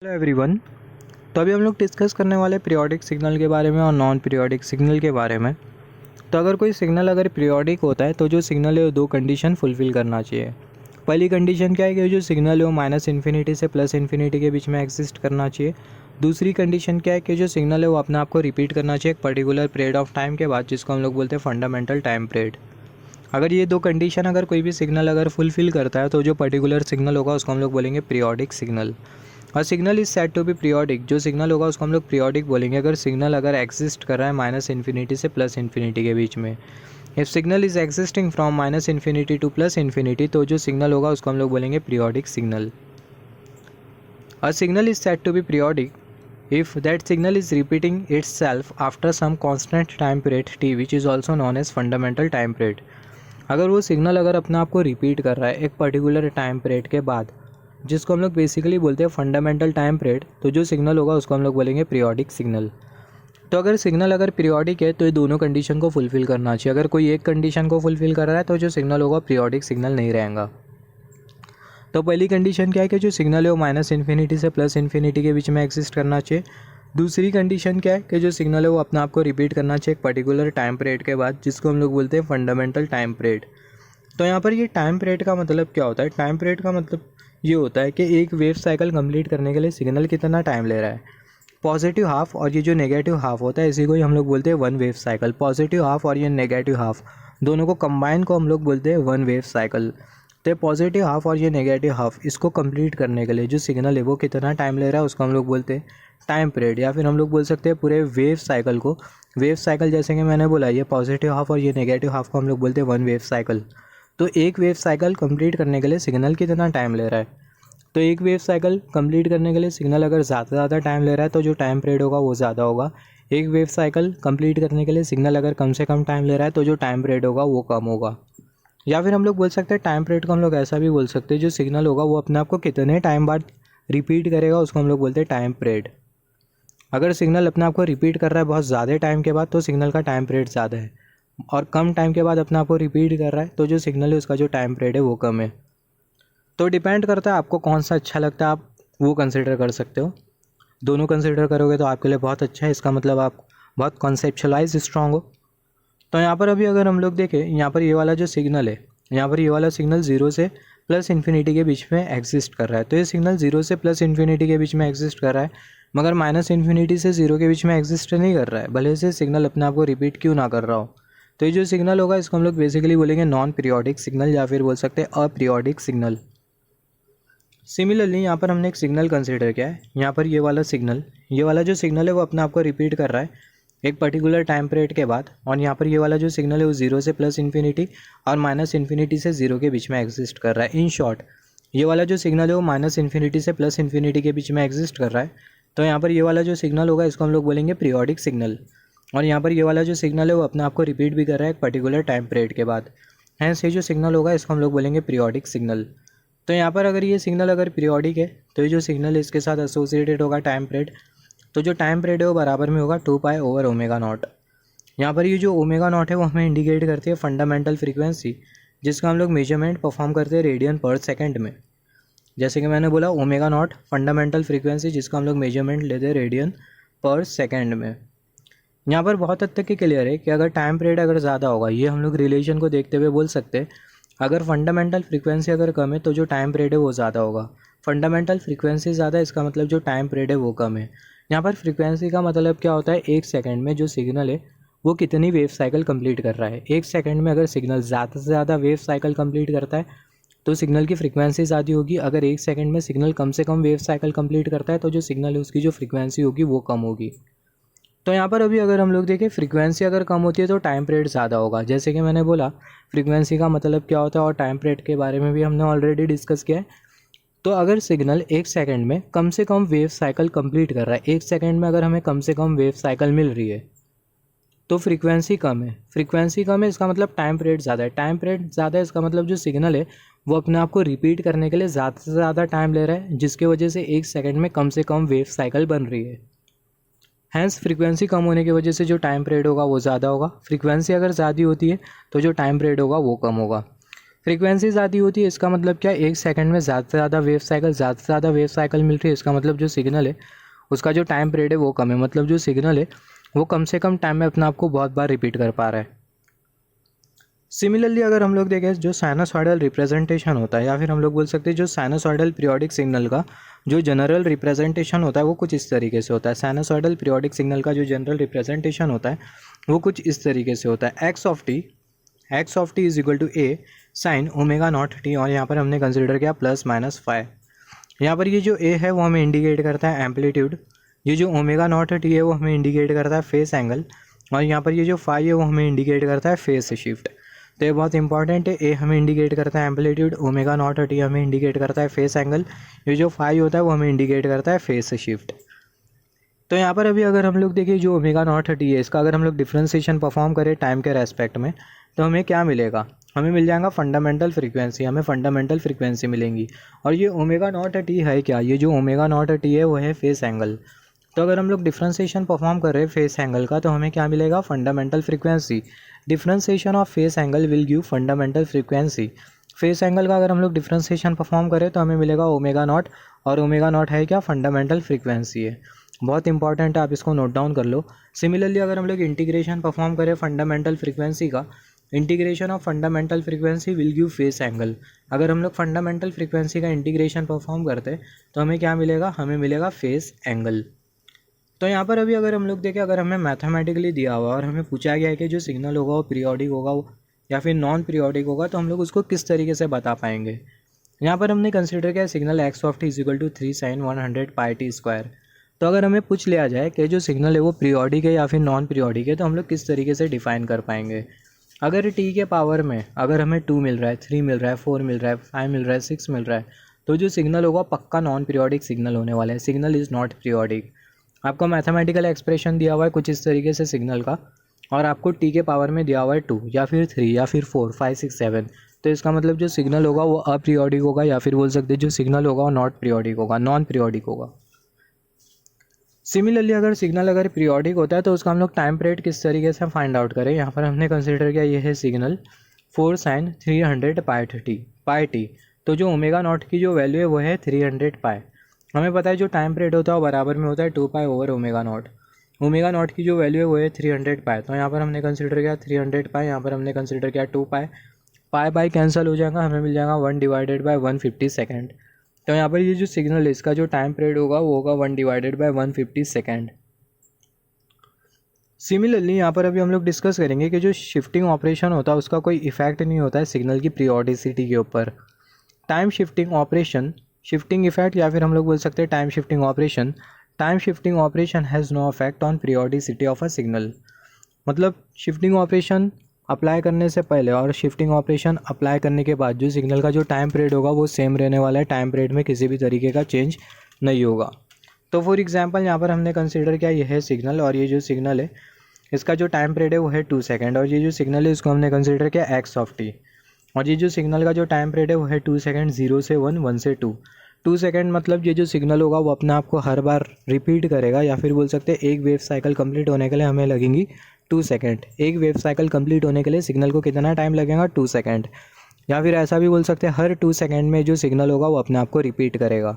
Hello everyone. तो अभी हम लोग डिस्कस करने वाले पीरियोडिक सिग्नल के बारे में और नॉन पीरियोडिक सिग्नल के बारे में। तो अगर कोई सिग्नल अगर पीरियोडिक होता है तो जो सिग्नल है वो दो कंडीशन फुलफ़िल करना चाहिए। पहली कंडीशन क्या है कि जो सिग्नल है वो माइनस इन्फिनिटी से प्लस इन्फिनिटी के बीच में एग्जिस्ट करना चाहिए। दूसरी कंडीशन क्या है कि जो सिग्नल है वो अपने आप को रिपीट करना चाहिए एक पर्टिकुलर पीरियड ऑफ टाइम के बाद, जिसको हम लोग बोलते हैं फंडामेंटल टाइम पीरियड। अगर ये दो कंडीशन अगर कोई भी सिग्नल अगर फुलफ़िल करता है तो जो पर्टिकुलर सिग्नल होगा उसको हम लोग बोलेंगे पीरियोडिक सिग्नल। और signal is said to be periodic, जो सिग्नल होगा उसको हम लोग पीरियोडिक बोलेंगे अगर सिग्नल अगर एग्जिस्ट कर रहा है माइनस इन्फिनिटी से प्लस इन्फिनिटी के बीच में। If signal is existing from minus infinity to plus infinity तो जो सिग्नल होगा उसको हम लोग बोलेंगे पीरियोडिक सिग्नल। और signal is said to be periodic if that signal is repeating itself after some constant time period t which is also known as fundamental time period। अगर वो सिग्नल अगर अपने आप को रिपीट कर रहा है एक पर्टिकुलर टाइम पीरियड के बाद, जिसको हम लोग बेसिकली बोलते हैं फंडामेंटल टाइम पीरियड, तो जो सिग्नल होगा उसको हम लोग बोलेंगे पीरियोडिक सिग्नल। तो अगर सिग्नल अगर पीरियोडिक है तो ये दोनों कंडीशन को फुलफ़िल करना चाहिए। अगर कोई एक कंडीशन को फुलफ़िल कर रहा है तो जो सिग्नल होगा पीरियोडिक सिग्नल नहीं रहेगा। तो पहली कंडीशन क्या है कि जो सिग्नल है वो माइनस इन्फिनिटी से प्लस इन्फिनिटी के बीच में एग्जिस्ट करना चाहिए। दूसरी कंडीशन क्या है कि जो सिग्नल है वो अपने आप को रिपीट करना चाहिए एक पर्टिकुलर टाइम पीरियड के बाद, जिसको हम लोग बोलते हैं फंडामेंटल टाइम पीरियड। तो यहाँ पर ये टाइम पीरियड का मतलब क्या होता है? टाइम पीरियड का मतलब ये होता है कि एक वेव साइकिल कंप्लीट करने के लिए सिग्नल कितना टाइम ले रहा है। पॉजिटिव हाफ और ये जो नेगेटिव हाफ होता है इसी को ही हम लोग बोलते हैं one wave cycle. Positive half और ये नेगेटिव हाफ दोनों को कंबाइन को हम लोग बोलते हैं वन वेव साइकिल। तो पॉजिटिव हाफ और ये नेगेटिव हाफ इसको कंप्लीट करने के लिए जो सिग्नल है वो कितना टाइम ले रहा है उसको हम लोग बोलते हैं टाइम पीरियड। या फिर हम लोग बोल सकते हैं पूरे वेव साइकिल को, वेव साइकिल जैसे कि मैंने बोला ये पॉजिटिव हाफ और ये नेगेटिव हाफ को हम लोग बोलते हैं वन वेव साइकिल। तो एक वेव साइकिल कंप्लीट करने के लिए सिग्नल कितना टाइम ले रहा है? तो एक वेव साइकिल कंप्लीट करने के लिए सिग्नल अगर ज़्यादा टाइम ले रहा है तो जो टाइम पीरियड होगा वो ज़्यादा होगा। एक वेव साइकिल कंप्लीट करने के लिए सिग्नल अगर कम से कम टाइम ले रहा है तो जो टाइम पीरियड होगा वो कम होगा। या फिर हम लोग बोल सकते हैं टाइम पीरियड को हम लोग ऐसा भी बोल सकते हैं जो सिग्नल होगा वो अपने आप को कितने टाइम बाद रिपीट करेगा उसको हम लोग बोलते हैं टाइम पीरियड। अगर सिग्नल अपने आप को रिपीट कर रहा है बहुत ज़्यादा टाइम के बाद तो सिग्नल का टाइम पीरियड ज़्यादा है, और कम टाइम के बाद अपने आप को रिपीट कर रहा है तो जो सिग्नल है उसका जो टाइम पीरियड है वो कम है। तो डिपेंड करता है आपको कौन सा अच्छा लगता है, आप वो कंसिडर कर सकते हो। दोनों कंसिडर करोगे तो आपके लिए बहुत अच्छा है, इसका मतलब आप बहुत कॉन्सेप्चुअलाइज स्ट्रॉन्ग हो। तो यहाँ पर अभी अगर हम लोग देखें, यहाँ पर ये वाला जो सिग्नल है, यहाँ पर ये वाला सिग्नल ज़ीरो से प्लस इन्फिनिटी के बीच में एग्जिस्ट कर रहा है। तो ये सिग्नल ज़ीरो से प्लस इन्फिनिटी के बीच में एग्जिस्ट कर रहा है, मगर माइनस इन्फिनिटी से ज़ीरो के बीच में एग्जिस्ट नहीं कर रहा है, भले से सिग्नल अपने आप को रिपीट क्यों ना कर रहा हो। तो ये जो सिग्नल होगा इसको हम लोग बेसिकली बोलेंगे नॉन पीरियोडिक सिग्नल, या फिर बोल सकते हैं अपीरियोडिक सिग्नल। सिमिलरली यहाँ पर हमने एक सिग्नल कंसिडर किया है, यहाँ पर ये वाला सिग्नल, ये वाला जो सिग्नल है वो अपने आप को रिपीट कर रहा है एक पर्टिकुलर टाइम पीरियड के बाद, और यहाँ पर ये वाला जो सिग्नल है वो ज़ीरो से प्लस इन्फिनिटी और माइनस इन्फिनिटी से ज़ीरो के बीच में एग्जिस्ट कर रहा है। इन शॉर्ट ये वाला जो सिग्नल है वो माइनस इन्फिनिटी से प्लस इन्फिनिटी के बीच में एग्जिस्ट कर रहा है। तो यहाँ पर ये वाला जो सिग्नल होगा इसको हम लोग बोलेंगे पीरियोडिक सिग्नल। और यहाँ पर ये वाला जो सिग्नल है वो अपने आप को रिपीट भी कर रहा है एक पर्टिकुलर टाइम पीरियड के बाद, हैंस ये जो सिग्नल होगा इसको हम लोग बोलेंगे पीरियोडिक सिग्नल। तो यहाँ पर अगर ये सिग्नल अगर पीरियोडिक है तो ये जो सिग्नल है इसके साथ एसोसिएटेड होगा टाइम पीरियड। तो जो टाइम पीरियड है वो बराबर में होगा 2π/ω0। यहाँ पर ये जो ओमेगा नॉट है वो हमें इंडिकेट करती है फंडामेंटल फ्रीक्वेंसी, जिसका हम लोग मेजरमेंट परफॉर्म करते हैं रेडियन पर सेकंड में। जैसे कि मैंने बोला ओमेगा नॉट फंडामेंटल फ्रीक्वेंसी जिसका हम लोग मेजरमेंट लेते हैं रेडियन पर सेकंड में। यहाँ पर बहुत हद तक क्लियर है कि अगर टाइम पीरियड अगर ज़्यादा होगा, ये हम लोग रिलेशन को देखते हुए बोल सकते हैं, अगर फंडामेंटल फ्रीक्वेंसी अगर कम है तो जो टाइम पीरियड है वो ज़्यादा होगा। फंडामेंटल फ्रीक्वेंसी ज़्यादा, इसका मतलब जो टाइम पीरियड है वो कम है। यहाँ पर फ्रीक्वेंसी का मतलब क्या होता है? एक सेकंड में जो सिग्नल है वो कितनी वेव साइकिल कंप्लीट कर रहा है। एक सेकंड में अगर सिग्नल ज़्यादा से ज़्यादा वेव साइकिल कंप्लीट करता है तो सिग्नल की फ्रीक्वेंसी ज़्यादा होगी। अगर एक सेकंड में सिग्नल कम से कम वेव साइकिल कंप्लीट करता है तो जो सिग्नल है उसकी जो फ्रीक्वेंसी होगी वो कम होगी। तो यहाँ पर अभी अगर हम लोग देखें फ्रीक्वेंसी अगर कम होती है तो टाइम पीरियड ज़्यादा होगा। जैसे कि मैंने बोला फ्रीक्वेंसी का मतलब क्या होता है और टाइम पीरियड के बारे में भी हमने ऑलरेडी डिस्कस किया है। तो अगर सिग्नल एक सेकंड में कम से कम वेव साइकिल कंप्लीट कर रहा है, एक सेकंड में अगर हमें कम से कम वेव साइकिल मिल रही है तो फ्रीक्वेंसी कम है। फ्रीक्वेंसी कम है इसका मतलब टाइम पीरियड ज़्यादा है। टाइम पीरियड ज़्यादा है इसका मतलब जो सिग्नल है वो अपने आप को रिपीट करने के लिए ज़्यादा से ज़्यादा टाइम ले रहा है, जिसकी वजह से एक सेकंड में कम से कम वेव साइकिल बन रही है। हैंस फ्रीक्वेंसी कम होने की वजह से जो टाइम पीरियड होगा वो ज़्यादा होगा। फ्रीक्वेंसी अगर ज़्यादा होती है तो जो टाइम पीरियड होगा वो कम होगा। फ्रीक्वेंसी ज़्यादा होती है, इसका मतलब क्या, एक सेकंड में ज़्यादा से ज़्यादा वेव साइकिल मिल रही है, इसका मतलब जो सिग्नल है उसका जो टाइम पीरियड है वो कम है, मतलब जो सिग्नल है वो कम से कम टाइम में अपने आप को बहुत बार रिपीट कर पा रहा है। सिमिलरली अगर हम लोग देखें जो साइनसॉइडल रिप्रेजेंटेशन होता है, या फिर हम लोग बोल सकते हैं जो साइनसॉइडल पीरियोडिक सिग्नल का जो जनरल रिप्रेजेंटेशन होता है वो कुछ इस तरीके से होता है। साइनसॉइडल पीरियोडिक सिग्नल का जो जनरल रिप्रेजेंटेशन होता है वो कुछ इस तरीके से होता है। X of t is equal to a sine omega naught t, और यहाँ पर हमने कंसिडर किया प्लस माइनस फाइव। यहाँ पर ये जो ए है वो हमें इंडिकेट करता है एम्पलीट्यूड, ये जो ओमेगा नॉट टी है वो हमें इंडिकेट करता है फेस एंगल, और यहाँ पर ये जो फाइव है वो हमें इंडिकेट करता है फेस शिफ्ट। तो ये बहुत इंपॉर्टेंट है, ए हमें इंडिकेट करता है एम्पलीट्यूड, ओमेगा नॉट टी हमें इंडिकेट करता है फेस एंगल, ये जो फाइव होता है वो हमें इंडिकेट करता है फेस शिफ्ट। तो यहाँ पर अभी अगर हम लोग देखिए जो ओमेगा नॉट टी है इसका अगर हम लोग डिफ्रेंसिएशन परफॉर्म करें टाइम के रेस्पेक्ट में तो हमें क्या मिलेगा, हमें मिल जाएगा फंडामेंटल फ्रीक्वेंसी, हमें फंडामेंटल फ्रीक्वेंसी मिलेंगी। और ये ओमेगा नॉट टी है क्या, ये जो ओमेगा नॉट टी है वो है फेस एंगल। तो अगर हम लोग डिफ्रेंसिएशन परफॉर्म कर रहे हैं फेस एंगल का तो हमें क्या मिलेगा, fundamental frequency. Differentiation of face angle will give fundamental frequency. Face angle का अगर हम लोग डिफ्रेंसिएशन परफॉर्म करें तो हमें मिलेगा ओमेगा नॉट, और ओमेगा नॉट है क्या, फंडामेंटल फ्रीक्वेंसी है। बहुत इंपॉर्टेंट है, आप इसको नोट डाउन कर लो। सिमिलरली अगर हम लोग इंटीग्रेशन परफॉर्म करें फंडामेंटल फ्रीक्वेंसी का, integration of fundamental frequency will give face angle. अगर हम लोग फंडामेंटल फ्रीक्वेंसी का इंटीग्रेशन परफॉर्म करते तो हमें क्या मिलेगा, हमें मिलेगा फेस एंगल। तो यहाँ पर अभी अगर हम लोग देखें, अगर हमें मैथमेटिकली दिया हुआ और हमें पूछा गया है कि जो सिग्नल होगा वो पीरियोडिक होगा या फिर नॉन पीरियोडिक होगा, तो हम लोग उसको किस तरीके से बता पाएंगे। यहाँ पर हमने कंसिडर किया signal x of t is equal to 3 sin 100 pi t square. तो अगर हमें पूछ लिया जाए कि जो सिग्नल है वो पीरियोडिक है या फिर नॉन पीरियोडिक है, तो हम लोग किस तरीके से डिफाइन कर पाएंगे। अगर टी के पावर में अगर हमें 2 मिल रहा है, 3 मिल रहा है, 4 मिल रहा है, 5 मिल रहा है, 6 मिल रहा है, तो जो सिग्नल होगा पक्का नॉन पीरियोडिक सिग्नल होने वाला है। Signal is not periodic. आपको मैथमेटिकल एक्सप्रेशन दिया हुआ है कुछ इस तरीके से सिग्नल का, और आपको टी के पावर में दिया हुआ है 2 या फिर 3 या फिर 4 5 6 7, तो इसका मतलब जो सिग्नल होगा वो अपीरियोडिक होगा, या फिर बोल सकते हैं जो सिग्नल होगा वो नॉट पीरियोडिक होगा, नॉन पीरियोडिक होगा। सिमिलरली अगर सिग्नल अगर पीरियोडिक होता है तो उसका हम लोग टाइम पीरियड किस तरीके से फाइंड आउट करें। यहाँ पर हमने कंसिडर किया ये है सिग्नल 4 sin 300 पाई टी। तो जो ओमेगा नॉट की जो वैल्यू है वो है 300 पाई। हमें पता है जो टाइम पीरियड होता है वो बराबर में होता है 2 pi over omega naught. Omega naught की जो वैल्यू है वो है 300 पाई। तो यहाँ पर हमने कंसिडर किया 300 पाई, यहाँ पर हमने कंसिडर किया 2 पाई, पाई बाई कैंसिल हो जाएगा, हमें मिल जाएगा 1 डिवाइडेड बाई 150 सेकेंड। तो यहाँ पर ये जो सिग्नल है इसका जो टाइम पीरियड होगा वो होगा 1 डिवाइडेड बाई 150 सेकेंड। सिमिलरली यहाँ पर अभी हम लोग डिस्कस करेंगे कि जो शिफ्टिंग ऑपरेशन होता है उसका कोई इफेक्ट नहीं होता है सिग्नल की पीरियोडिसिटी के ऊपर। Time shifting operation, shifting effect या फिर हम लोग बोल सकते हैं time shifting operation has no effect on periodicity of a signal. मतलब शिफ्टिंग ऑपरेशन अप्लाई करने से पहले और शिफ्टिंग ऑपरेशन अप्लाई करने के बाद जो सिग्नल का जो टाइम पीरियड होगा वो सेम रहने वाला है, टाइम पीरियड में किसी भी तरीके का चेंज नहीं होगा। तो फॉर एग्जांपल यहाँ पर हमने कंसीडर किया ये है सिग्नल, और ये जो सिग्नल है इसका जो टाइम पीरियड है वो है 2 सेकेंड, और ये जो सिग्नल है इसको हमने कंसीडर किया एक्स ऑफ टी, और ये जो सिग्नल का जो टाइम पीरियड है वो है 2 सेकेंड, 0 से 1, 1 से 2। 2 सेकेंड मतलब ये जो सिग्नल होगा वो अपने आप को हर बार रिपीट करेगा, या फिर बोल सकते हैं एक वेव साइकिल कंप्लीट होने के लिए हमें लगेंगी 2 सेकेंड। एक वेव साइकिल कंप्लीट होने के लिए सिग्नल को कितना टाइम लगेगा, 2 सेकेंड। या फिर ऐसा भी बोल सकते हैं हर 2 सेकेंड में जो सिग्नल होगा वो अपने आप को रिपीट करेगा।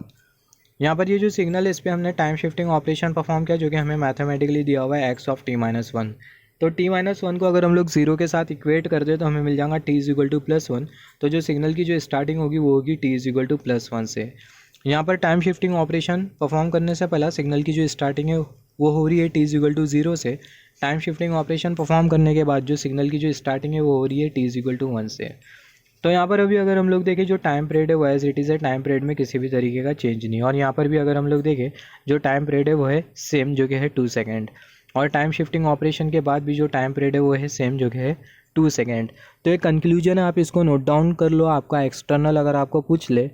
यहाँ पर ये जो सिग्नल है इस पर हमने टाइम शिफ्टिंग ऑपरेशन परफॉर्म किया जो कि हमें मैथमेटिकली दिया हुआ है एक्स ऑफ टी माइनस 1। तो t-1 को अगर हम लोग 0 के साथ इक्वेट कर दे तो हमें मिल जाएगा t इज इक्वल टू +1। तो जो सिग्नल की जो स्टार्टिंग होगी वो होगी t इज इक्वल टू +1 से। यहाँ पर टाइम शिफ्टिंग ऑपरेशन परफॉर्म करने से पहला सिग्नल की जो स्टार्टिंग है वो हो रही है t इज इक्वल टू 0 से। टाइम शिफ्टिंग ऑपरेशन परफॉर्म करने के बाद जो सिग्नल की जो स्टार्टिंग है वो हो रही है t इज इक्वल टू 1 से। तो यहाँ पर अभी अगर हम लोग देखें जो टाइम पीरियड है वो एज इट इज़ है, टाइम पीरियड में किसी भी तरीके का चेंज नहीं। और यहाँ पर भी अगर हम लोग देखें जो टाइम पीरियड है वो है सेम जो कि है 2 सेकेंड, और टाइम शिफ्टिंग ऑपरेशन के बाद भी जो टाइम पीरियड है वो है सेम जो कि है 2 सेकेंड। तो एक कंक्लूजन है, आप इसको नोट डाउन कर लो। आपका एक्सटर्नल अगर आपको पूछ ले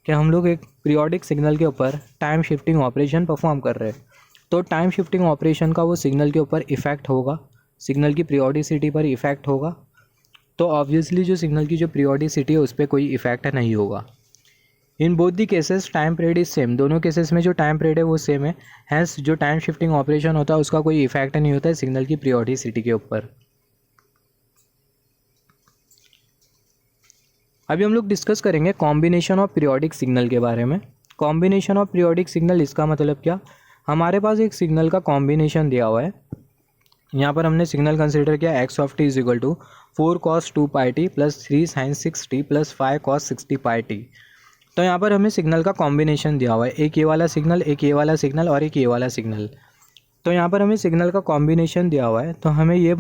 कि हम लोग एक पीरियोडिक सिग्नल के ऊपर टाइम शिफ्टिंग ऑपरेशन परफॉर्म कर रहे हैं, तो टाइम शिफ्टिंग ऑपरेशन का वो सिग्नल के ऊपर इफ़ेक्ट होगा, सिग्नल की पीरियोडिसिटी पर इफ़ेक्ट होगा। तो ऑब्वियसली जो सिग्नल की जो पीरियोडिसिटी है उस पर कोई इफेक्ट नहीं होगा। In both the cases time period is same, दोनों केसेस में जो टाइम पीरियड है वो सेम है, हैंस जो टाइम शिफ्टिंग ऑपरेशन होता है उसका कोई इफेक्ट नहीं होता है सिग्नल की पीरियोडिसिटी के ऊपर। अभी हम लोग डिस्कस करेंगे कॉम्बिनेशन ऑफ पीरियोडिक सिग्नल के बारे में। कॉम्बिनेशन ऑफ पीरियोडिक सिग्नल, इसका मतलब क्या, हमारे पास एक सिग्नल का कॉम्बिनेशन दिया हुआ है। यहाँ पर हमने सिग्नल कंसिडर किया x of t is equal to 4 cos 2 pi t plus 3 sin 6 t plus 5 cos 60 pi t. तो यहाँ पर हमें सिग्नल का कॉम्बिनेशन दिया हुआ है, एक ये वाला सिग्नल, एक ये वाला सिग्नल और एक ये वाला सिग्नल। तो यहाँ पर हमें सिग्नल का कॉम्बिनेशन दिया हुआ है, तो हमें ये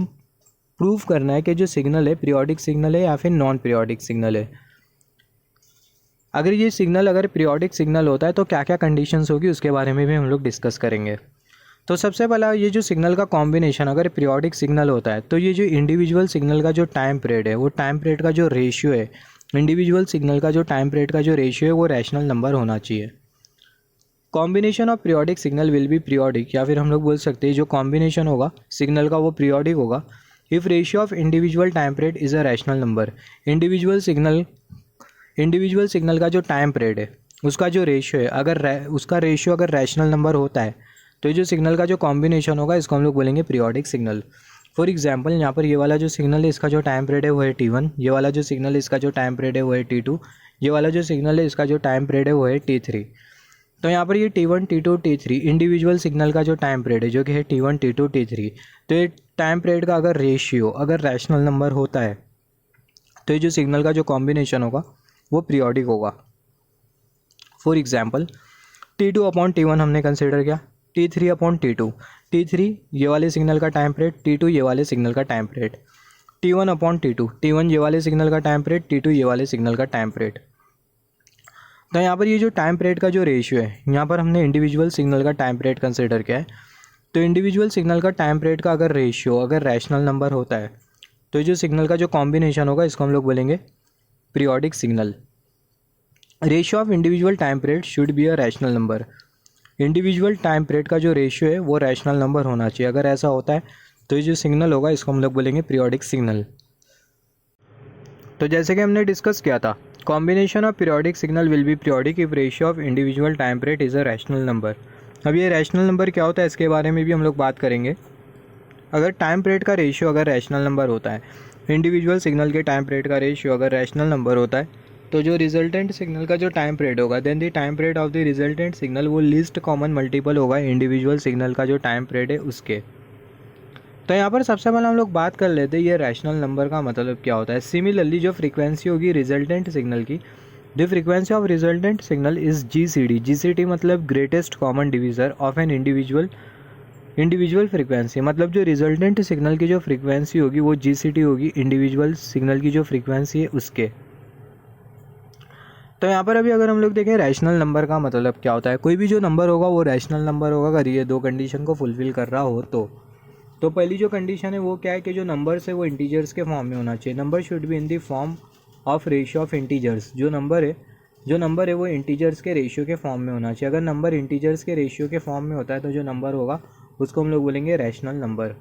प्रूव करना है कि जो सिग्नल है पीरियोडिक सिग्नल है या फिर नॉन पीरियोडिक सिग्नल है। अगर ये सिग्नल अगर पीरियोडिक सिग्नल होता है तो क्या क्या कंडीशंस होगी उसके बारे में भी हम लोग डिस्कस करेंगे। तो सबसे पहला, ये जो सिग्नल का कॉम्बिनेशन अगर पीरियोडिक सिग्नल होता है तो ये जो इंडिविजुअल सिग्नल का जो टाइम पीरियड है, वो टाइम पीरियड का जो रेशियो है, इंडिविजुअल सिग्नल का जो टाइम पीरियड का जो रेशियो है वो रैशनल नंबर होना चाहिए। Combination of periodic signal will be periodic, या फिर हम लोग बोल सकते हैं जो कॉम्बिनेशन होगा सिग्नल का वो पीरियोडिक होगा if ratio of individual time period is a rational number. Individual signal का जो टाइम पीरियड है उसका जो रेशियो है, अगर उसका रेशियो अगर रैशनल नंबर होता है तो ये जो सिग्नल का जो कॉम्बिनेशन होगा इसको हम लोग बोलेंगे पीरियोडिक सिग्नल। फॉर एग्जांपल, यहाँ पर ये वाला जो सिग्नल है इसका जो टाइम पीरियड है वो है T1, ये वाला जो सिग्नल है इसका जो टाइम पीरियड है वो है T2, ये वाला जो सिग्नल है इसका जो टाइम पीरियड है वो है T3। तो यहाँ पर ये T1, T2, T3 individual signal का जो टाइम पीरियड है जो कि है T1, T2, T3। तो ये टाइम पीरियड का अगर रेशियो अगर रैशनल नंबर होता है तो ये जो सिग्नल का जो कॉम्बिनेशन होगा वो पीरियोडिक होगा। For example, T2 upon T1 हमने कंसिडर किया, T3 अपॉन T2, T3 ये वाले सिग्नल का टाइम पीरियड, T2 ये वाले सिग्नल का time period, T1 upon T2, T1 ये वाले सिग्नल का टाइम पीरियड, T2 ये वाले सिग्नल का टाइम पीरियड। तो यहाँ पर ये जो टाइम पीरियड का जो रेशियो है, यहाँ पर हमने इंडिविजुअल सिग्नल का टाइम पीरियड कंसिडर किया है। तो इंडिविजुअल सिग्नल का टाइम पीरियड का अगर रेशियो अगर रैशनल नंबर होता है तो ये जो सिग्नल का जो कॉम्बिनेशन होगा इसको हम लोग बोलेंगे periodic signal. Ratio of individual time period should be a rational number. Individual time period का जो रेशियो है वो रैशनल नंबर होना चाहिए। अगर ऐसा होता है तो ये जो सिग्नल होगा इसको हम लोग बोलेंगे पीरियोडिक सिग्नल। तो जैसे कि हमने डिस्कस किया था, combination of periodic signal will be periodic if ratio of individual time period is a rational number. अब ये रैशनल नंबर क्या होता है इसके बारे में भी हम लोग बात करेंगे। अगर टाइम पीरियड का रेशियो अगर रैशनल नंबर होता है, इंडिविजुअल सिग्नल के टाइम पीरियड का रेशियो अगर रैशनल नंबर होता है, तो जो रिजल्टेंट सिग्नल का जो टाइम पीरियड होगा, then the time period of the resultant signal वो लीस्ट कॉमन मल्टीपल होगा इंडिविजुअल सिग्नल का जो टाइम पीरियड है उसके। तो यहाँ पर सबसे पहले हम लोग बात कर लेते हैं ये रैशनल नंबर का मतलब क्या होता है। सिमिलरली जो फ्रीक्वेंसी होगी रिजल्टेंट सिग्नल की, the frequency of resultant signal is GCD। GCD मतलब greatest common divisor of an individual frequency, मतलब जो रिजल्टेंट सिग्नल की जो फ्रीक्वेंसी होगी वो GCD होगी इंडिविजुअल सिग्नल की जो फ्रीक्वेंसी है उसके। तो यहाँ पर अभी अगर हम लोग देखें रैशनल नंबर का मतलब क्या होता है, कोई भी जो नंबर होगा वो रैशनल नंबर होगा अगर ये दो कंडीशन को फुलफिल कर रहा हो तो पहली जो कंडीशन है वो क्या है कि जो नंबर्स है वो इंटीजर्स के फॉर्म में होना चाहिए। Number should be in the form of ratio of integers. जो नंबर है वो इंटीजर्स के रेशियो के फॉर्म में होना चाहिए। अगर नंबर इंटीजर्स के रेशियो के फॉर्म में होता है तो जो नंबर होगा उसको हम लोग बोलेंगे rational number.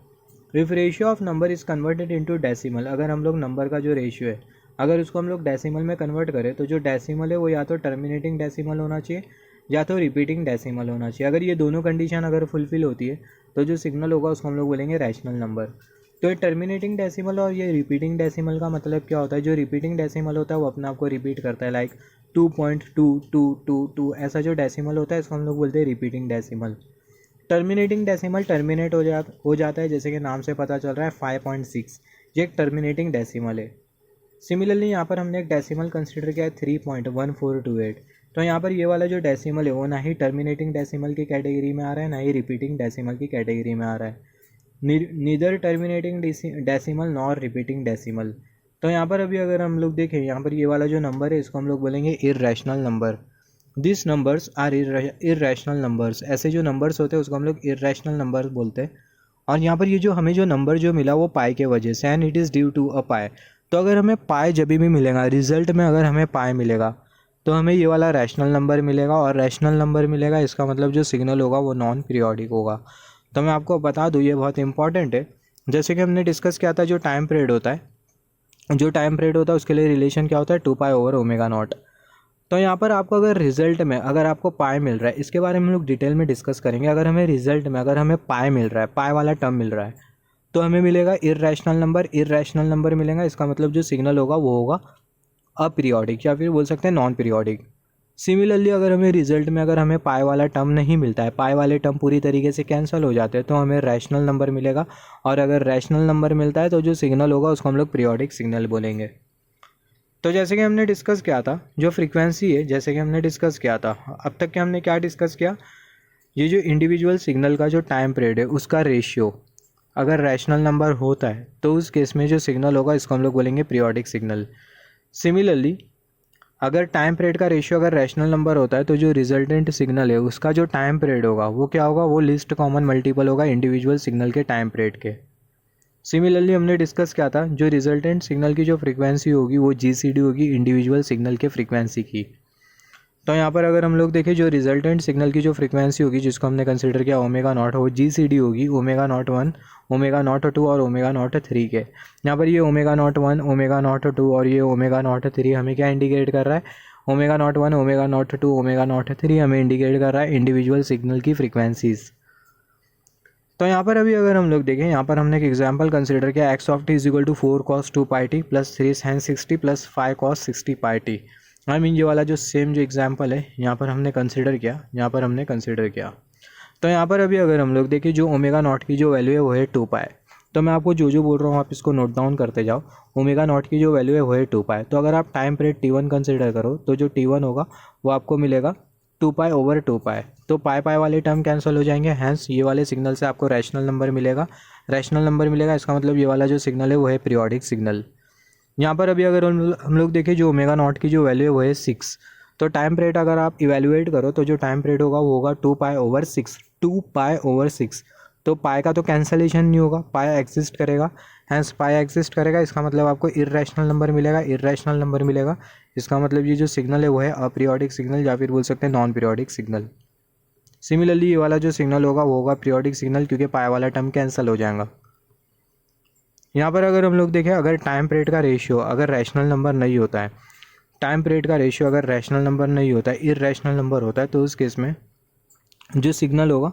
If ratio of number is converted into decimal, अगर हम लोग नंबर का जो रेशियो है अगर उसको हम लोग डेसिमल में कन्वर्ट करें तो जो डेसिमल है वो या तो टर्मिनेटिंग डेसिमल होना चाहिए या तो रिपीटिंग डेसिमल होना चाहिए। अगर ये दोनों कंडीशन अगर फुलफिल होती है तो जो सिग्नल होगा उसको हम लोग बोलेंगे रैशनल नंबर। तो ये टर्मिनेटिंग डेसिमल और ये रिपीटिंग डेसिमल का मतलब क्या होता है, जो रिपीटिंग डेसिमल होता है वो अपने आप को रिपीट करता है, लाइक 2.2222 ऐसा जो डेसिमल होता है इसको हम लोग बोलते हैं repeating decimal. Terminating decimal terminate हो जाता है, जैसे कि नाम से पता चल रहा है 5.6, ये एक टर्मिनेटिंग डेसिमल है। सिमिलरली यहाँ पर हमने एक डेसिमल कंसिडर किया है 3.1428। तो यहाँ पर ये वाला जो डेसिमल है वो ना ही टर्मिनेटिंग डेसिमल की कैटेगरी में आ रहा है ना ही रिपीटिंग डेसिमल की कैटेगरी में आ रहा है, neither terminating decimal nor repeating decimal. तो यहाँ पर अभी अगर हम लोग देखें, यहाँ पर ये वाला जो नंबर है इसको हम लोग बोलेंगे irrational number. This numbers are irrational numbers. ऐसे जो नंबर्स होते हैं उसको हम लोग इर्रेशनल नंबर्स बोलते हैं। और यहाँ पर ये जो हमें जो नंबर जो मिला वो पाई के वजह से, and it is due to a pi. तो अगर हमें पाई जब भी मिलेगा रिजल्ट में, अगर हमें पाई मिलेगा तो हमें ये वाला रैशनल नंबर मिलेगा, और रैशनल नंबर मिलेगा इसका मतलब जो सिग्नल होगा वो नॉन पीरियोडिक होगा। तो मैं आपको बता दूँ ये बहुत इंपॉर्टेंट है। जैसे कि हमने डिस्कस किया था जो टाइम पीरियड होता है उसके लिए रिलेशन क्या होता है 2π/ω0। तो यहाँ पर आपको अगर रिजल्ट में अगर आपको पाई मिल रहा है, इसके बारे में हम लोग डिटेल में डिस्कस करेंगे। अगर हमें रिजल्ट में अगर हमें पाई मिल रहा है, पाई वाला टर्म मिल रहा है, तो हमें मिलेगा इर्रेशनल नंबर मिलेगा। इसका मतलब जो सिग्नल होगा वो होगा अपीरियोडिक या फिर बोल सकते हैं नॉन पीरियोडिक। सिमिलरली अगर हमें रिजल्ट में अगर हमें पाई वाला टर्म नहीं मिलता है, पाई वाले टर्म पूरी तरीके से कैंसिल हो जाते हैं, तो हमें रैशनल नंबर मिलेगा। और अगर रैशनल नंबर मिलता है तो जो सिग्नल होगा उसको हम लोग पीरियोडिक सिग्नल बोलेंगे। तो जैसे कि हमने डिस्कस किया था जो फ्रीक्वेंसी है, जैसे कि हमने डिस्कस किया था अब तक कि हमने क्या डिस्कस किया, ये जो इंडिविजुअल सिग्नल का जो टाइम पीरियड है उसका रेशियो अगर रैशनल नंबर होता है तो उस केस में जो सिग्नल होगा इसको हम लोग बोलेंगे पीरियोडिक सिग्नल। सिमिलरली अगर टाइम पीरियड का रेशियो अगर रैशनल नंबर होता है तो जो रिजल्टेंट सिग्नल है उसका जो टाइम पीरियड होगा वो क्या होगा, वो लीस्ट कॉमन मल्टीपल होगा इंडिविजुअल सिग्नल के टाइम पीरियड के। सिमिलरली हमने डिस्कस किया था जो रिजल्टेंट सिग्नल की जो फ्रीक्वेंसी होगी वो जीसीडी होगी इंडिविजुअल सिग्नल के फ्रीक्वेंसी की। तो यहाँ पर अगर हम लोग देखें जो रिजल्टेंट सिग्नल की जो फ्रीक्वेंसी होगी जिसको हमने कंसिडर किया ओमेगा नॉट, वो जीसीडी होगी ओमेगा नॉट 1, ओमेगा नॉट 2 और ओमेगा नॉट 3 के। यहाँ पर ये ओमेगा नॉट 1, ओमेगा नॉट 2 और ये ओमेगा नॉट 3 हमें क्या इंडिकेट कर रहा है, omega naught 1, omega naught 2, omega naught 3 हमें इंडिकेट कर रहा है इंडिविजुअल सिग्नल की फ्रीक्वेंसीज। तो यहाँ पर अभी अगर हम लोग देखें, यहाँ पर हमने एक एग्जांपल कंसीडर किया x of t is equal to 4 cos 2 pi t plus 3 sin 60 plus 5 cos 60 pi t. I mean ये वाला जो सेम जो एग्जांपल है यहाँ पर हमने कंसीडर किया, तो यहाँ पर अभी अगर हम लोग देखें जो ओमेगा नॉट की जो वैल्यू है वो है 2 पाई। तो मैं आपको जो जो बोल रहा हूँ आप इसको नोट डाउन करते जाओ। ओमेगा नॉट की जो वैल्यू है वो है 2 पाई। तो अगर आप टाइम पीरियड T1 कंसीडर करो तो जो T1 होगा वो आपको मिलेगा 2 पाई ओवर 2 पाई। तो पाई पाई वाले टर्म कैंसिल हो जाएंगे, हैंस ये वाले सिग्नल से आपको रैशनल नंबर मिलेगा। इसका मतलब ये वाला जो सिग्नल है वो है पीरियोडिक सिग्नल। यहाँ पर अभी अगर हम लोग देखें जो ओमेगा नॉट की जो वैल्यू है वो है 6। तो टाइम पीरियड अगर आप इवेल्युएट करो तो जो टाइम पीरियड होगा वो होगा 2 पाई ओवर 6। तो पाई का तो कैंसलेशन नहीं होगा, पाई एग्जिस्ट करेगा, हैंस पाई एग्जिस्ट करेगा, इसका मतलब आपको इर्रेशनल नंबर मिलेगा। इसका मतलब ये जो सिग्नल है वो है अपीरियोडिक सिग्नल या फिर बोल सकते हैं नॉन पीरियोडिक सिग्नल। सिमिलरली ये वाला जो सिग्नल होगा वो होगा पीरियोडिक सिग्नल क्योंकि पाई वाला टर्म कैंसिल हो जाएगा। यहाँ पर अगर हम लोग देखें अगर टाइम पीरियड का रेशियो अगर रैशनल नंबर नहीं होता है, इर्रेशनल नंबर होता है, तो उस केस में जो सिग्नल होगा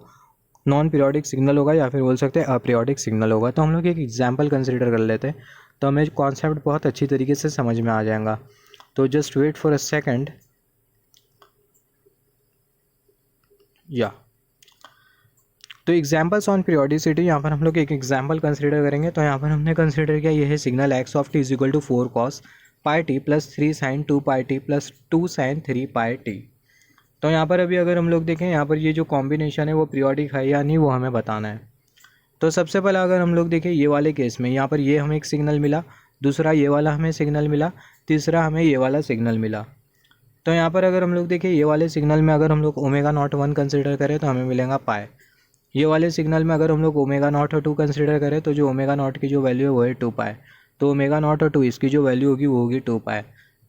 नॉन पीरियोडिक सिग्नल होगा या फिर बोल सकते हैं अपीरियोडिक सिग्नल होगा। तो हम लोग एक एग्जांपल कंसीडर कर लेते हैं तो हमें कॉन्सेप्ट बहुत अच्छी तरीके से समझ में आ जाएगा। तो just wait for a second. तो एग्जाम्पल्स ऑन पीरियोडिसिटी, यहाँ पर हम लोग एक एग्जाम्पल कंसीडर करेंगे। तो यहाँ पर हमने कंसीडर किया ये है signal x of t is equal to 4 cos pi t plus 3 sin 2 pi t plus 2 sin 3 pi t. तो यहाँ पर अभी अगर हम लोग देखें यहाँ पर ये जो कॉम्बिनेशन है वो पीरियोडिक है या नहीं वो हमें बताना है। तो सबसे पहले अगर हम लोग देखें ये वाले केस में यहाँ पर ये हमें एक सिग्नल मिला, दूसरा ये वाला हमें सिग्नल मिला, तीसरा हमें ये वाला सिग्नल मिला। तो यहाँ पर अगर हम लोग देखें ये वाले सिग्नल में अगर हम लोग ओमेगा नॉट 1 कंसिडर करें तो हमें मिलेगा पाई। ये वाले सिग्नल में अगर हम लोग ओमेगा नॉट 2 कंसिडर करें तो जो ओमेगा नॉट की जो वैल्यू है वो है 2 पाई। तो ओमेगा नॉट 2 इसकी जो वैल्यू होगी वो होगी 2 पाई।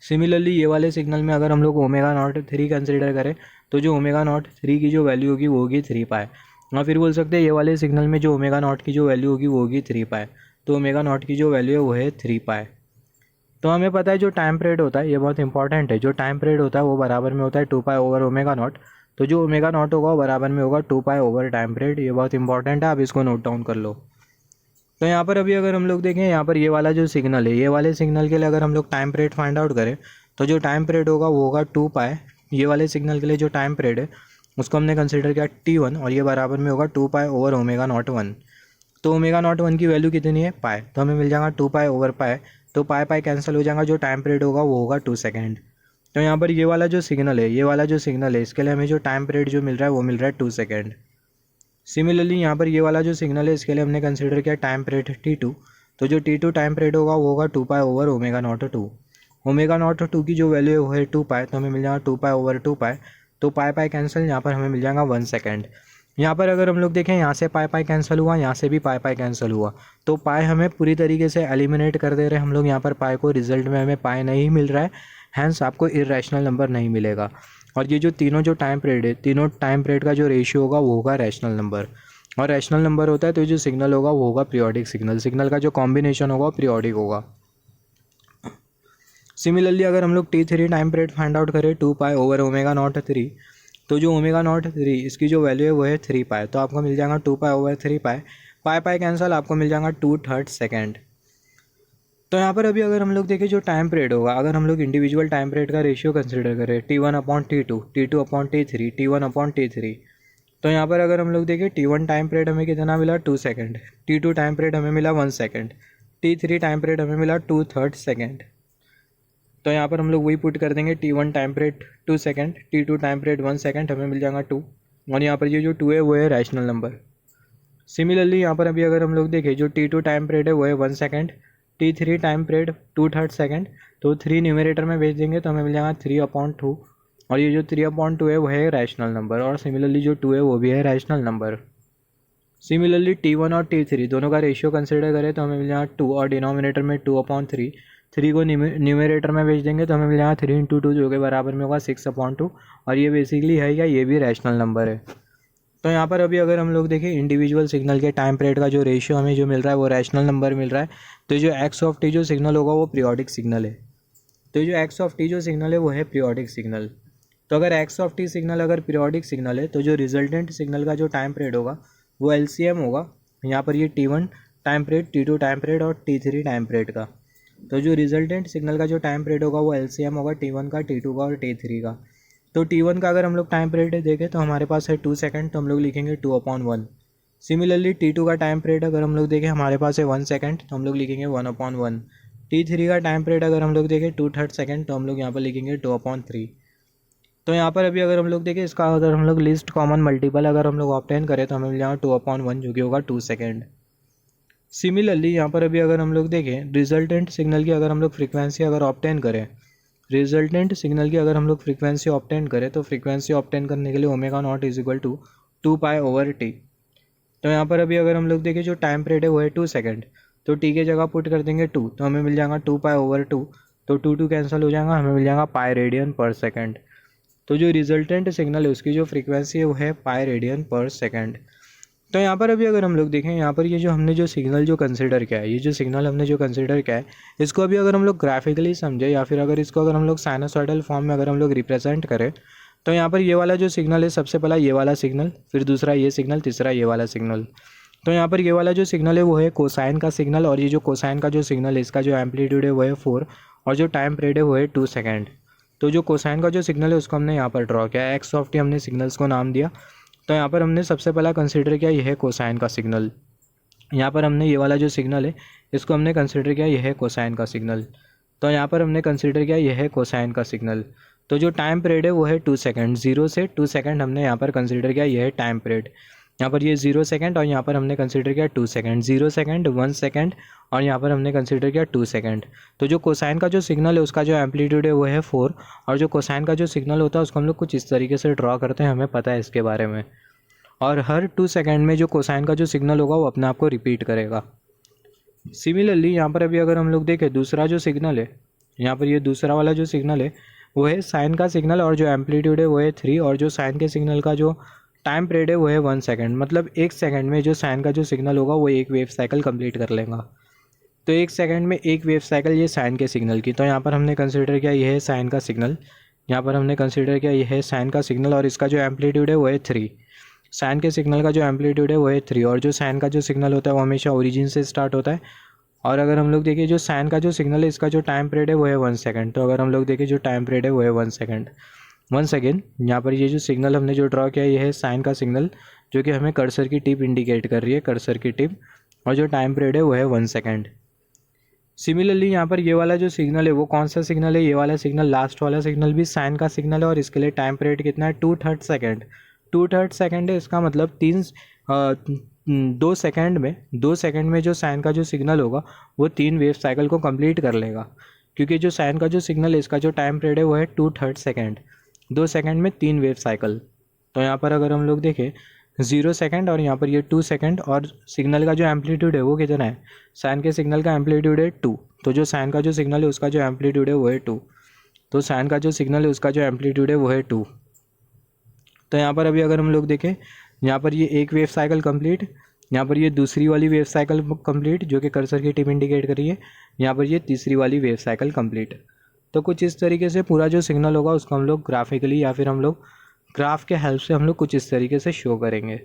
सिमिलरली ये वाले सिग्नल में अगर हम लोग ओमेगा नॉट 3 कंसिडर करें तो जो ओमेगा नॉट 3 की जो वैल्यू होगी वो होगी 3 पाई। और फिर बोल सकते हैं ये वाले सिग्नल में जो ओमेगा नॉट की जो वैल्यू होगी वो होगी 3 पाई। तो ओमेगा नॉट की जो वैल्यू है वो है 3 पाई। तो हमें पता है जो टाइम पीरियड होता है ये बहुत इंपॉर्टेंट है, जो टाइम पीरियड होता है वो बराबर में होता है 2 पाई ओवर ओमेगा नॉट। तो जो ओमेगा नॉट होगा वो बराबर में होगा 2 पाई ओवर टाइम पीरियड। ये बहुत इंपॉर्टेंट है, आप इसको नोट डाउन कर लो। तो यहाँ पर अभी अगर हम लोग देखें यहाँ पर ये वाला जो सिग्नल है, ये वाले सिग्नल के लिए अगर हम लोग टाइम पीरियड फाइंड आउट करें तो जो टाइम पीरियड होगा वो होगा 2 पाई। ये वाले सिग्नल के लिए जो टाइम पीरियड है उसको हमने कंसिडर किया T1 और ये बराबर में होगा 2 पाई ओवर ओमेगा नॉट 1। तो ओमेगा नॉट 1 की वैल्यू कितनी है, पाई, तो हमें मिल जाएगा 2 पाई ओवर पाई। तो पाई पाई कैंसिल हो जाएगा, जो टाइम पीरियड होगा वो होगा 2 सेकेंड। तो यहाँ पर ये वाला जो सिग्नल है इसके लिए हमें जो टाइम पीरियड जो मिल रहा है वो मिल रहा है 2 सेकेंड। सिमिलरली यहाँ पर ये वाला जो सिग्नल है इसके लिए हमने कंसिडर किया टाइम पीरियड T2। तो जो T2 टाइम पीरियड होगा वो होगा 2 pi over omega naught 2। Omega naught 2 की जो वैल्यू है वो है 2 पाई, तो हमें मिल जाएगा 2 पाई ओवर 2 पाई। तो पाई पाई कैंसिल, यहाँ पर हमें मिल जाएगा 1 सेकेंड। यहाँ पर अगर हम लोग देखें यहाँ से पाई पाई कैंसिल हुआ, यहाँ से भी पाई पाई कैंसिल हुआ, तो पाई हमें पूरी तरीके से एलिमिनेट कर दे रहे हैं हम लोग यहाँ पर पाई को। रिजल्ट में हमें पाई नहीं मिल रहा है, हैंस आपको इर्रेशनल नंबर नहीं मिलेगा। और ये जो तीनों जो टाइम पीरियड है, तीनों टाइम पीरियड का जो रेशियो होगा वो होगा रैशनल नंबर। और रैशनल नंबर होता है तो जो सिग्नल होगा वो होगा पीरियोडिक सिग्नल। सिग्नल का जो कॉम्बिनेशन होगा पीरियोडिक होगा। सिमिलरली अगर हम लोग T3 time period find out करें 2 पाई ओवर ओमेगा नॉट 3, तो जो ओमेगा नॉट 3 इसकी जो वैल्यू है वो है 3 पाई। तो आपको मिल जाएगा 2 पाई ओवर 3 पाई। पाई पाई कैंसिल, आपको मिल जाएगा 2/3 सेकेंड। तो यहाँ पर अभी अगर हम लोग देखें जो टाइम पीरियड होगा, अगर हम लोग इंडिविजुअल टाइम पीरियड का रेशियो कंसिडर करें T1/T2, T2/T3, T1/T3, तो यहाँ पर अगर हम लोग देखें T1 टाइम पीरियड हमें कितना मिला 2 सेकेंड, T2 टाइम पीरियड हमें मिला 1 सेकेंड, T3 टाइम पीरियड हमें मिला 2/3 सेकेंड। तो यहाँ पर हम लोग वही पुट कर देंगे, T1 time period 2 second, T2 time period 1 second, हमें मिल जाएगा 2, और यहाँ पर ये जो 2 है वो है रैशनल नंबर। सिमिलरली यहाँ पर अभी अगर हम लोग देखें जो T2 टाइम पीरियड है वो है 1 second, T3 time period 2/3 second, तो 3 न्यूमरेटर में भेज देंगे तो हमें मिल जाएगा 3/2, और ये जो 3/2 है वो है रैशनल नंबर, और सिमिलरली जो 2 है वो भी है रैशनल नंबर। सिमिलरली T1 और T3 दोनों का रेशियो कंसिडर करें तो हमें मिल जाएगा 2, और डिनोमिनेटर में 2/3, 3 को न्यूमरेटर में भेज देंगे तो हमें मिल जाएगा 3 × 2 जो कि बराबर में होगा 6/2, और ये बेसिकली है या ये भी रैशनल नंबर है। तो यहाँ पर अभी अगर हम लोग देखें इंडिविजुअल सिग्नल के टाइम पीरियड का जो रेशियो हमें जो मिल रहा है वो रैशनल नंबर मिल रहा है, तो जो x(t) जो सिग्नल होगा वो पीरियोडिक सिग्नल है। तो जो x(t) जो सिग्नल है वो है पीरियोडिक सिग्नल। तो अगर x(t) सिग्नल अगर पीरियोडिक सिग्नल है तो जो रिजल्टेंट सिग्नल का जो टाइम पीरियड होगा वो LCM होगा, यहाँ पर ये T1 time period, T2 time period और T3 टाइम पीरियड का। तो जो रिजल्टेंट सिग्नल का जो टाइम पीरियड होगा वो LCM होगा T1 का, T2 का और T3 का। तो T1 का अगर हम लोग टाइम पीरियड देखें तो हमारे पास है 2 सेकेंड, तो हम लोग लिखेंगे 2/1। सिमिलरली T2 का टाइम पीरियड अगर हम लोग देखें हमारे पास है 1 सेकेंड, तो हम लोग लिखेंगे 1/1। T3 का टाइम पीरियड अगर हम लोग देखें 2/3 सेकेंड, तो हम लोग यहाँ पर लिखेंगे 2/3। तो यहाँ पर अभी अगर हम लोग देखें इसका अगर हम लोग लिस्ट कॉमन मल्टीपल अगर हम लोग ऑब्टेन करें तो हमें मिल जाएगा 2/1 जो कि होगा 2 सेकेंड। सिमिलरली यहाँ पर अभी अगर हम लोग देखें रिजल्टेंट सिग्नल की अगर हम लोग फ्रीक्वेंसी अगर ऑब्टेन करें, रिजल्टेंट सिग्नल की अगर हम लोग फ्रीक्वेंसी ऑब्टेन करें तो फ्रीक्वेंसी ऑब्टेन करने के लिए ω0 = 2π/t। तो यहाँ पर अभी अगर हम लोग देखें जो टाइम पीरियड है वो है 2 सेकेंड, तो t के जगह पुट कर देंगे 2, तो हमें मिल जाएगा 2π/2, तो 2 कैंसिल हो जाएगा, हमें मिल जाएगा पाई रेडियन पर सेकेंड। तो जो रिजल्टेंट सिग्नल है उसकी जो फ्रीक्वेंसी है वो है पाई रेडियन पर सेकेंड। तो यहाँ पर अभी अगर हम लोग देखें यहाँ पर ये जो हमने जो सिग्नल जो कंसिडर किया है, ये जो सिग्नल हमने जो कंसिडर किया है इसको अभी अगर हम लोग ग्राफिकली समझे या फिर अगर इसको अगर हम लोग साइनसॉइडल फॉर्म में अगर हम लोग रिप्रेजेंट करें, तो यहाँ पर ये वाला जो सिग्नल है सबसे पहला ये वाला सिग्नल, फिर दूसरा ये सिग्नल, तीसरा ये वाला सिग्नल। तो यहाँ पर ये वाला जो सिग्नल है वो है कोसाइन का सिग्नल, और ये जो कोसाइन का जो सिग्नल है इसका जो एम्पलीट्यूड है वो है 4, और जो टाइम पीरियड है वो है 2 सेकेंड। तो जो कोसाइन का जो सिग्नल है उसको हमने यहाँ पर ड्रॉ किया, x(t) हमने सिग्नल्स को नाम दिया। तो यहाँ पर हमने सबसे पहला कंसिडर किया यह है कोसाइन का सिग्नल, यहाँ पर हमने ये वाला जो सिग्नल है इसको हमने कंसिडर किया यह है कोसाइन का सिग्नल। तो यहाँ पर हमने कंसिडर किया यह है कोसाइन का सिग्नल। तो जो टाइम पीरियड है वो है 2 सेकेंड, 0 से 2 सेकेंड हमने यहाँ पर कंसिडर किया यह है टाइम पीरियड। यहाँ पर ये 0 सेकेंड और यहाँ पर हमने कंसिडर किया 2 सेकेंड, 0 सेकेंड, 1 सेकेंड और यहाँ पर हमने कंसिडर किया 2 सेकेंड। तो जो कोसाइन का जो सिग्नल है उसका जो एम्पलीट्यूड है वो है 4, और जो कोसाइन का जो सिग्नल होता है उसको हम लोग कुछ इस तरीके से ड्रॉ करते हैं, हमें पता है इसके बारे में। और हर 2 सेकेंड में जो कोसाइन का जो सिग्नल होगा वो अपने आप को रिपीट करेगा। सिमिलरली यहाँ पर अभी अगर हम लोग देखें दूसरा जो सिग्नल है, यहाँ पर ये दूसरा वाला जो सिग्नल है वो है साइन का सिग्नल, और जो एम्पलीट्यूड है वो है 3, और जो साइन के सिग्नल का जो टाइम पीरियड है वो है 1 सेकेंड। मतलब 1 सेकेंड में जो साइन का जो सिग्नल होगा वो एक वेव साइकिल कंप्लीट कर लेगा। तो 1 सेकेंड में एक वेव साइकिल ये साइन के सिग्नल की। तो यहाँ पर हमने कंसिडर किया यह है साइन का सिग्नल, यहाँ पर हमने कंसिडर किया यह है साइन का सिग्नल, और इसका जो एम्पलीट्यूड है वो है 3। साइन के सिग्नल का जो एम्पलीट्यूड है वो है 3, और जो साइन का जो सिग्नल होता है वो हमेशा ओरिजिन से स्टार्ट होता है। और अगर हम लोग देखें जो साइन का जो सिग्नल है इसका जो टाइम पीरियड है वो है 1 सेकेंड। तो अगर हम लोग देखें जो टाइम पीरियड है वो है 1 सेकेंड। वंस अगेन यहाँ पर ये जो सिग्नल हमने जो ड्रॉ किया ये है साइन का सिग्नल, जो कि हमें कर्सर की टिप इंडिकेट कर रही है, कर्सर की टिप, और जो टाइम पीरियड है वो है 1 सेकेंड। सिमिलरली यहाँ पर ये वाला जो सिग्नल है वो कौन सा सिग्नल है, ये वाला सिग्नल लास्ट वाला सिग्नल भी साइन का सिग्नल है, और इसके लिए टाइम पीरियड कितना है 2/3 सेकेंड। 2/3 सेकेंड है, इसका मतलब 2 सेकेंड में जो साइन का जो सिग्नल होगा वो 3 वेव साइकिल को कंप्लीट कर लेगा, क्योंकि जो साइन का जो सिग्नल है इसका जो टाइम पीरियड है वो है 2/3 सेकेंड। 2 सेकेंड में 3 वेव साइकिल। तो यहाँ पर अगर हम लोग देखें 0 सेकेंड और यहाँ पर ये 2 सेकेंड, और सिग्नल का जो एम्पलीट्यूड है वो कितना है, साइन के सिग्नल का एम्पलीट्यूड है 2, तो जो साइन का जो सिग्नल है उसका जो एम्पलीट्यूड है वो है 2, तो साइन का जो सिग्नल है उसका जो एम्पलीट्यूड है वो है 2। तो यहाँ पर अभी अगर हम लोग देखें यहाँ पर ये एक वेव साइकिल कंप्लीट, यहाँ पर ये दूसरी वाली वेव साइकिल कंप्लीट जो कि कर्सर की टिप इंडिकेट कर रही है, यहाँ पर ये तीसरी वाली वेव साइकिल कंप्लीट। तो कुछ इस तरीके से पूरा जो सिग्नल होगा उसको हम लोग ग्राफिकली या फिर हम लोग ग्राफ के हेल्प से हम लोग कुछ इस तरीके से शो करेंगे।